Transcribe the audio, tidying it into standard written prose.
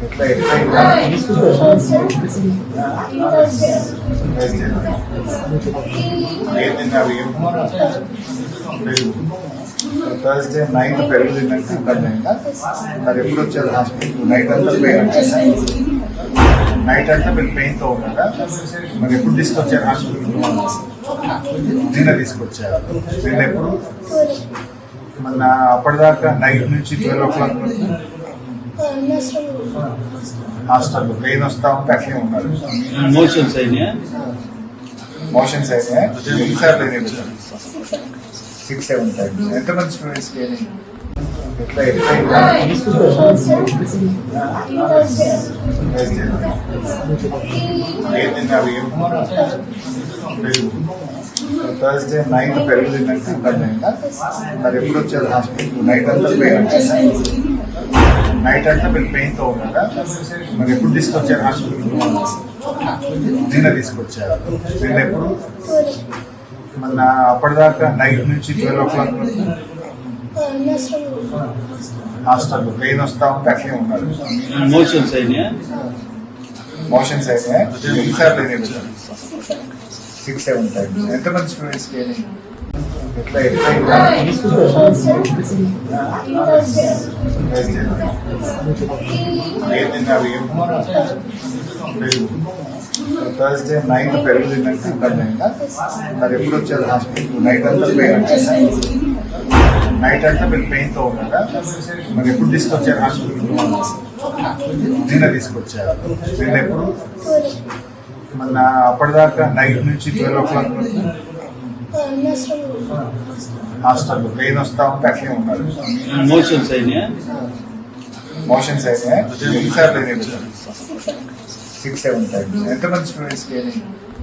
ఎట్లా ఎట్లా Thursday night పెరుగు తిన్నాక ఇబ్బంది మరి ఎప్పుడు వచ్చారు హాస్పిటల్? నైట్ అంతా పెయిన్ వచ్చేసి నైట్ అంతా మీరు పెయిన్తో ఉన్నారా? మరి ఎప్పుడు తీసుకొచ్చారు హాస్పిటల్? నిన్న తీసుకొచ్చారు. నిన్న ఎప్పుడు? మన అప్పటిదాకా నైట్ నుంచి 12 o'clock వరకు హాస్టల్లో పెయిన్ వస్తా ఉంటే అట్లే ఉన్నారు. మోషన్స్ అయినాయా? మోషన్స్ అయితే ఎన్నిసార్లు అయినాయి? 6-7 times. ఎంతమంది స్టూడెంట్స్ కి ఎట్లా ఎట్లా థర్స్డే నైట్ పెరుగు తిన్నాక ఇబ్బంది మరి ఎప్పుడు వచ్చారు హాస్పిటల్? నైట్ అంతా పెయిన్ వచ్చేసి నైట్ అంతా మీరు పెయిన్తో ఉన్నారా? మరి ఎప్పుడు తీసుకొచ్చారు హాస్పిటల్? నిన్న తీసుకొచ్చారు. నిన్న ఎప్పుడు? మన అప్పటిదాకా నైట్ నుంచి 12 o'clock వరకు హాస్టల్లో పెయిన్ వస్తా ఉంటే అట్లే ఉన్నారు. మోషన్స్ అయినాయా? మోషన్స్ అయితే ఎన్నిసార్లు అయినాయి? 6-7 times. ఎంతమంది స్టూడెంట్స్ కి ఎట్లా ఎట్లా థర్స్డే నైట్ పెరుగు తిన్నాక ఇబ్బంది మరి ఎప్పుడు వచ్చారు హాస్పిటల్? నైట్ అంతా పెయిన్ వచ్చేసి నైట్ అంతా మీరు పెయిన్తో ఉన్నారా? మరి ఎప్పుడు తీసుకొచ్చారు హాస్పిటల్? నిన్న తీసుకొచ్చారు. నిన్న ఎప్పుడు? మన అప్పటిదాకా నైట్ నుంచి 12 o'clock వరకు హాస్టల్లో పెయిన్ వస్తా ఉంటే అట్లే ఉన్నారు. మోషన్స్ అయినాయా? మోషన్స్ అయితే ఎన్నిసార్లు అయినాయి? 6-7 times. ఎంతమంది స్టూడెంట్స్ కి